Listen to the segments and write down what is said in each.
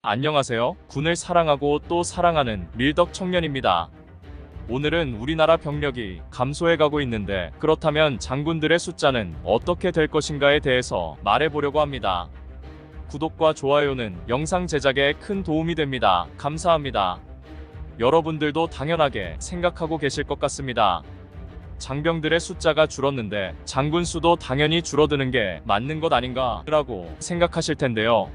안녕하세요. 군을 사랑하고 또 사랑하는 밀덕 청년입니다. 오늘은 우리나라 병력이 감소해가고 있는데 그렇다면 장군들의 숫자는 어떻게 될 것인가에 대해서 말해보려고 합니다. 구독과 좋아요는 영상 제작에 큰 도움이 됩니다. 감사합니다. 여러분들도 당연하게 생각하고 계실 것 같습니다. 장병들의 숫자가 줄었는데 장군 수도 당연히 줄어드는 게 맞는 것 아닌가 라고 생각하실 텐데요.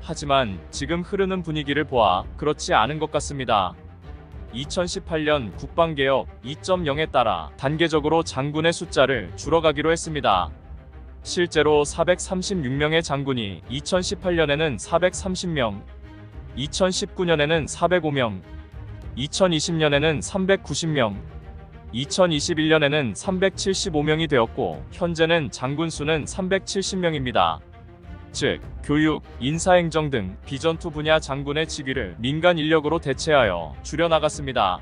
하지만 지금 흐르는 분위기를 보아 그렇지 않은 것 같습니다. 2018년 국방개혁 2.0에 따라 단계적으로 장군의 숫자를 줄여가기로 했습니다. 실제로 436명의 장군이 2018년에는 430명, 2019년에는 405명, 2020년에는 390명, 2021년에는 375명이 되었고 현재는 장군 수는 370명입니다. 즉, 교육, 인사행정 등 비전투 분야 장군의 직위를 민간 인력으로 대체하여 줄여나갔습니다.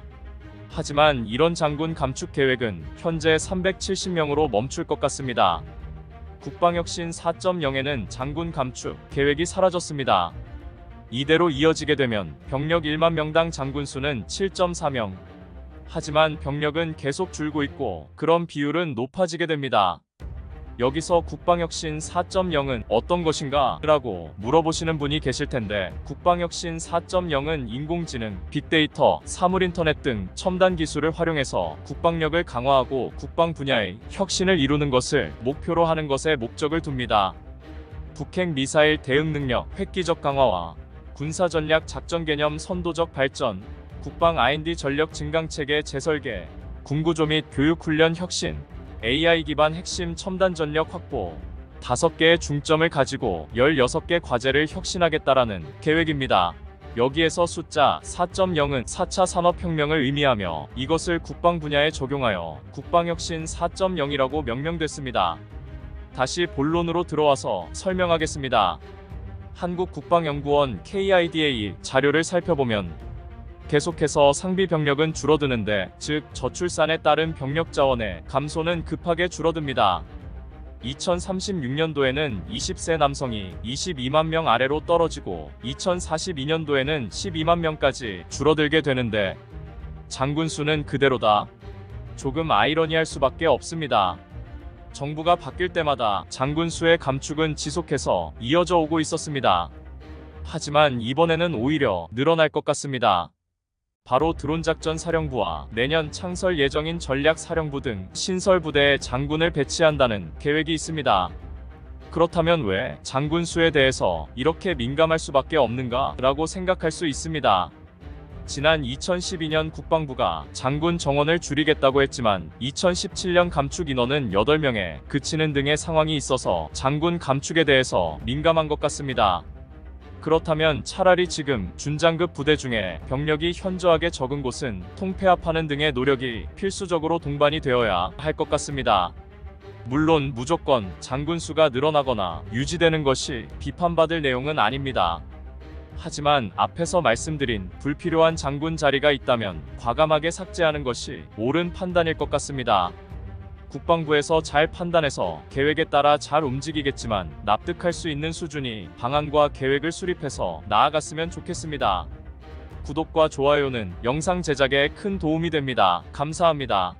하지만 이런 장군 감축 계획은 현재 370명으로 멈출 것 같습니다. 국방혁신 4.0에는 장군 감축 계획이 사라졌습니다. 이대로 이어지게 되면 병력 1만 명당 장군 수는 7.4명. 하지만 병력은 계속 줄고 있고 그런 비율은 높아지게 됩니다. 여기서 국방혁신 4.0은 어떤 것인가? 라고 물어보시는 분이 계실 텐데 국방혁신 4.0은 인공지능, 빅데이터, 사물인터넷 등 첨단 기술을 활용해서 국방력을 강화하고 국방 분야의 혁신을 이루는 것을 목표로 하는 것에 목적을 둡니다. 북핵 미사일 대응 능력 획기적 강화와 군사전략 작전 개념 선도적 발전, 국방 R&D 전력 증강체계 재설계, 군구조 및 교육훈련 혁신, AI 기반 핵심 첨단 전력 확보, 5개의 중점을 가지고 16개 과제를 혁신하겠다라는 계획입니다. 여기에서 숫자 4.0은 4차 산업혁명을 의미하며 이것을 국방 분야에 적용하여 국방혁신 4.0이라고 명명됐습니다. 다시 본론으로 들어와서 설명하겠습니다. 한국국방연구원 KIDA 자료를 살펴보면 계속해서 상비 병력은 줄어드는데, 즉 저출산에 따른 병력 자원의 감소는 급하게 줄어듭니다. 2036년도에는 20세 남성이 22만 명 아래로 떨어지고 2042년도에는 12만 명까지 줄어들게 되는데 장군 수는 그대로다. 조금 아이러니할 수밖에 없습니다. 정부가 바뀔 때마다 장군 수의 감축은 지속해서 이어져 오고 있었습니다. 하지만 이번에는 오히려 늘어날 것 같습니다. 바로 드론작전사령부와 내년 창설 예정인 전략사령부 등 신설 부대에 장군을 배치한다는 계획이 있습니다. 그렇다면 왜 장군 수에 대해서 이렇게 민감할 수밖에 없는가? 라고 생각할 수 있습니다. 지난 2012년 국방부가 장군 정원을 줄이겠다고 했지만 2017년 감축 인원은 8명에 그치는 등의 상황이 있어서 장군 감축에 대해서 민감한 것 같습니다. 그렇다면 차라리 지금 준장급 부대 중에 병력이 현저하게 적은 곳은 통폐합하는 등의 노력이 필수적으로 동반이 되어야 할 것 같습니다. 물론 무조건 장군 수가 늘어나거나 유지되는 것이 비판받을 내용은 아닙니다. 하지만 앞에서 말씀드린 불필요한 장군 자리가 있다면 과감하게 삭제하는 것이 옳은 판단일 것 같습니다. 국방부에서 잘 판단해서 계획에 따라 잘 움직이겠지만 납득할 수 있는 수준의 방안과 계획을 수립해서 나아갔으면 좋겠습니다. 구독과 좋아요는 영상 제작에 큰 도움이 됩니다. 감사합니다.